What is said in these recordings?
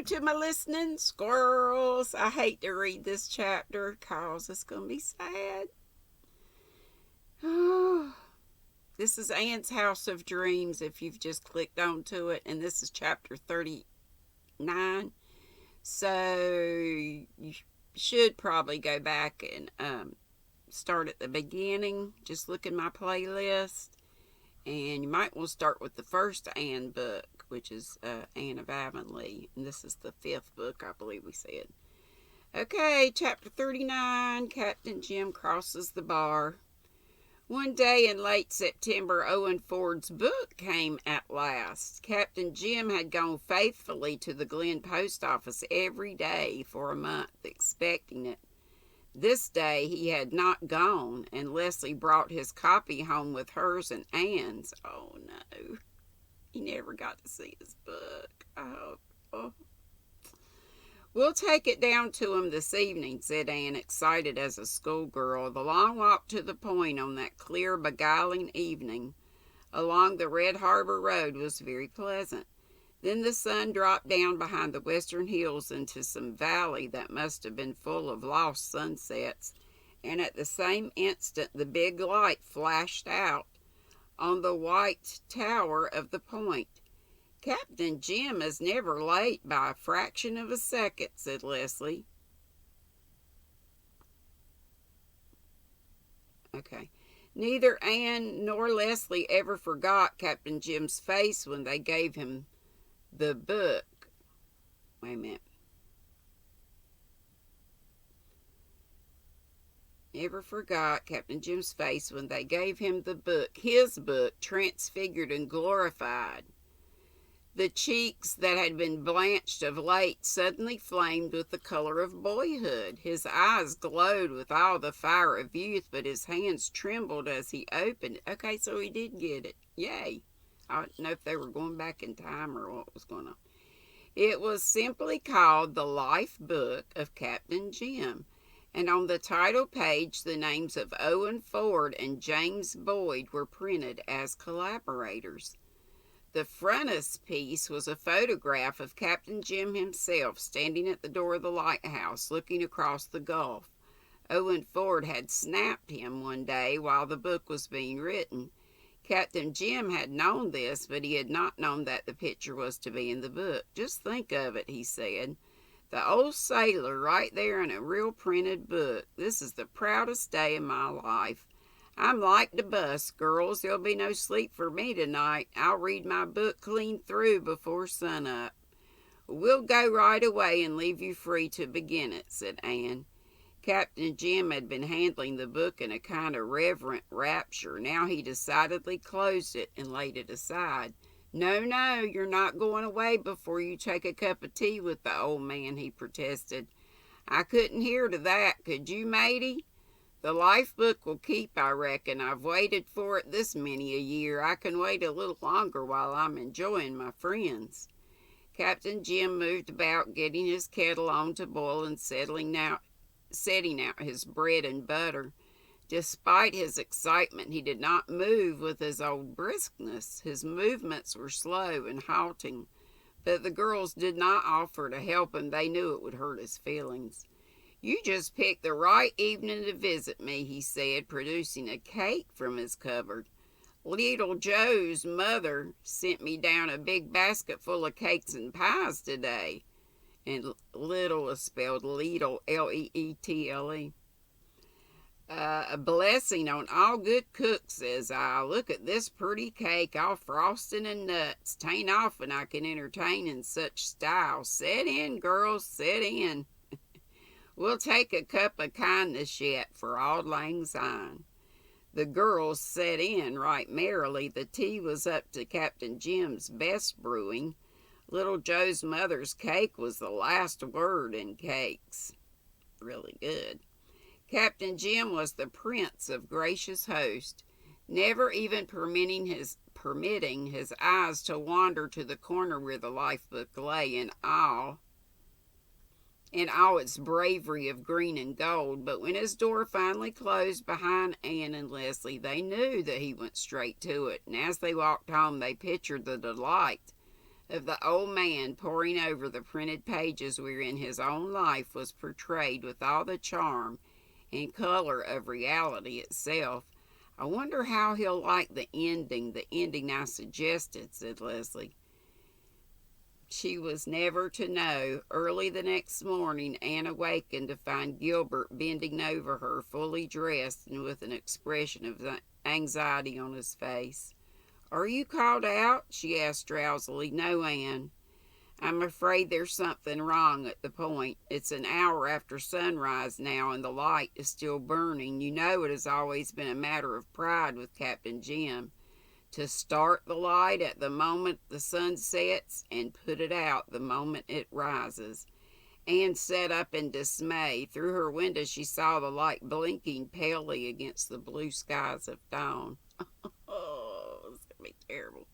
to my listening squirrels. I hate to read this chapter because it's going to be sad. This is Anne's House of Dreams if you've just clicked onto it, and this is chapter 39. So you should probably go back and start at the beginning. Just look in my playlist, and you might want to start with the first Anne book, which is Anne of Avonlea, and this is the 5th book, I believe we said. Okay, chapter 39, Captain Jim crosses the bar. One day in late September, Owen Ford's book came at last. Captain Jim had gone faithfully to the Glen post office every day for a month, expecting it. This day he had not gone, and Leslie brought his copy home with hers and Anne's. Oh no, he never got to see his book. Oh. We'll take it down to him this evening, said Anne, excited as a schoolgirl. The long walk to the Point on that clear, beguiling evening along the Red Harbor Road was very pleasant. Then the sun dropped down behind the western hills into some valley that must have been full of lost sunsets, and at the same instant the big light flashed out on the white tower of the Point. Captain Jim is never late by a fraction of a second, said Leslie. Okay. Neither Anne nor Leslie ever forgot Captain Jim's face when they gave him the book. Wait a minute. Never forgot Captain Jim's face when they gave him the book, his book, transfigured and glorified. The cheeks that had been blanched of late suddenly flamed with the color of boyhood. His eyes glowed with all the fire of youth, but his hands trembled as he opened it. Okay, so he did get it. Yay. I don't know if they were going back in time or what was going on. It was simply called The Life Book of Captain Jim, and on the title page the names of Owen Ford and James Boyd were printed as collaborators. The frontispiece was a photograph of Captain Jim himself standing at the door of the lighthouse looking across the Gulf. Owen Ford had snapped him one day while the book was being written. Captain Jim had known this, but he had not known that the picture was to be in the book. Just think of it, he said. The old sailor right there in a real printed book. This is the proudest day of my life. I'm like the bus, girls. There'll be no sleep for me tonight. I'll read my book clean through before sunup. We'll go right away and leave you free to begin it, said Anne. Captain Jim had been handling the book in a kind of reverent rapture. Now he decidedly closed it and laid it aside. No, you're not going away before you take a cup of tea with the old man, he protested. I couldn't hear to that, could you, matey? The life book will keep, I reckon. I've waited for it this many a year. I can wait a little longer while I'm enjoying my friends. Captain Jim moved about, getting his kettle on to boil and setting out his bread and butter. Despite his excitement, he did not move with his old briskness. His movements were slow and halting, but the girls did not offer to help him. They knew it would hurt his feelings. You just picked the right evening to visit me, he said, producing a cake from his cupboard. Little Joe's mother sent me down a big basket full of cakes and pies today. And little is spelled Leetle, L-E-E-T-L-E. A blessing on all good cooks, says I. Look at this pretty cake, all frosting and nuts. 'Tain't often I can entertain in such style. Set in, girls, set in. We'll take a cup of kindness yet for auld lang syne. The girls set in right merrily. The tea was up to Captain Jim's best brewing. Little Joe's mother's cake was the last word in cakes. Really good. Captain Jim was the prince of gracious host, never even permitting his eyes to wander to the corner where the life book lay in all its bravery of green and gold. But when his door finally closed behind Anne and Leslie, they knew that he went straight to it, and as they walked home they pictured the delight of the old man poring over the printed pages wherein his own life was portrayed with all the charm and color of reality itself. I wonder how he'll like the ending I suggested, said Leslie. She was never to know. Early the next morning, Anne awakened to find Gilbert bending over her, fully dressed and with an expression of anxiety on his face. "Are you called out?" she asked drowsily. "No, Anne. I'm afraid there's something wrong at the Point. It's an hour after sunrise now, and the light is still burning. You know it has always been a matter of pride with Captain Jim to start the light at the moment the sun sets and put it out the moment it rises." Anne sat up in dismay. Through her window she saw the light blinking palely against the blue skies of dawn. Oh, it's going to be terrible.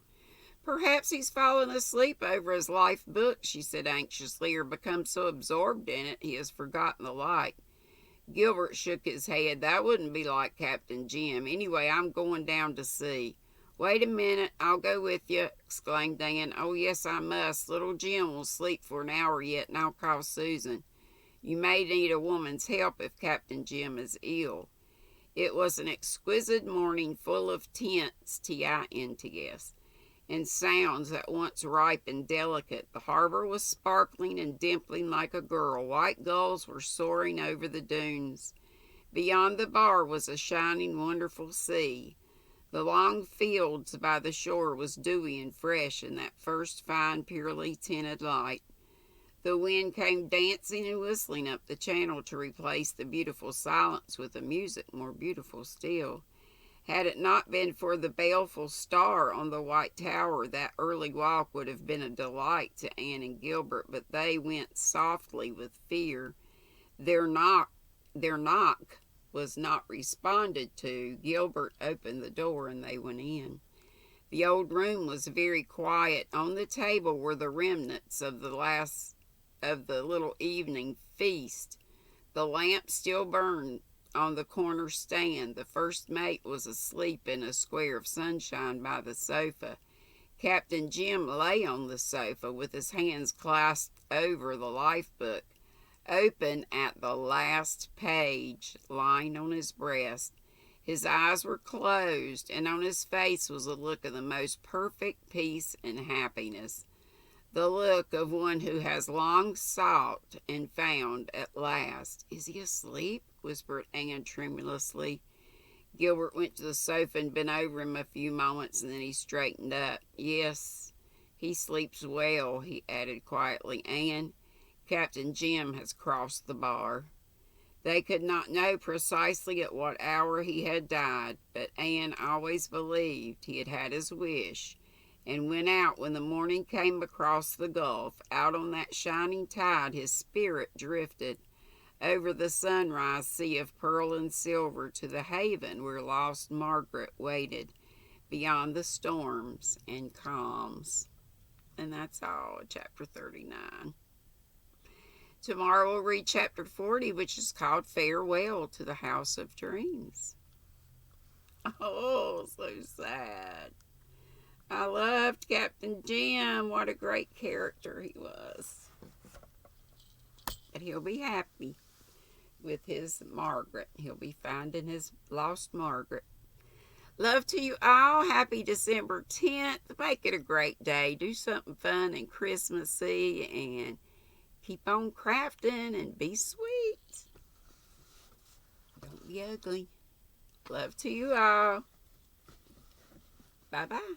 "Perhaps he's fallen asleep over his life book," she said anxiously, "or become so absorbed in it he has forgotten the light." Gilbert shook his head. "That wouldn't be like Captain Jim. Anyway, I'm going down to see." "Wait a minute, I'll go with you," exclaimed Anne. "Oh, yes, I must. Little Jim will sleep for an hour yet, and I'll call Susan. You may need a woman's help if Captain Jim is ill." It was an exquisite morning, full of tints, T-I-N-T-S, and sounds at once ripe and delicate. The harbor was sparkling and dimpling like a girl. White gulls were soaring over the dunes. Beyond the bar was a shining, wonderful sea. The long fields by the shore was dewy and fresh in that first fine, purely tinted light. The wind came dancing and whistling up the channel to replace the beautiful silence with a music more beautiful still. Had it not been for the baleful star on the white tower, that early walk would have been a delight to Anne and Gilbert, but they went softly with fear. Their knock was not responded to. Gilbert opened the door and they went in. The old room was very quiet. On the table were the remnants of the little evening feast. The lamp still burned on the corner stand. The first mate was asleep in a square of sunshine by the sofa. Captain Jim lay on the sofa with his hands clasped over the lifebook, open at the last page, lying on his breast. His eyes were closed, and on his face was a look of the most perfect peace and happiness, the look of one who has long sought and found at last. "Is he asleep?" whispered Anne tremulously. Gilbert went to the sofa and bent over him a few moments, and then he straightened up. "Yes, he sleeps well," he added quietly. "Anne, Captain Jim has crossed the bar." They could not know precisely at what hour he had died, but Anne always believed he had had his wish, and went out when the morning came across the gulf. Out on that shining tide his spirit drifted over the sunrise sea of pearl and silver to the haven where lost Margaret waited beyond the storms and calms. And that's all, chapter 39. Tomorrow we'll read chapter 40, which is called Farewell to the House of Dreams. Oh, so sad. I loved Captain Jim. What a great character he was. But he'll be happy with his Margaret. He'll be finding his lost Margaret. Love to you all. Happy December 10th. Make it a great day. Do something fun and Christmassy, and keep on crafting and be sweet. Don't be ugly. Love to you all. Bye-bye.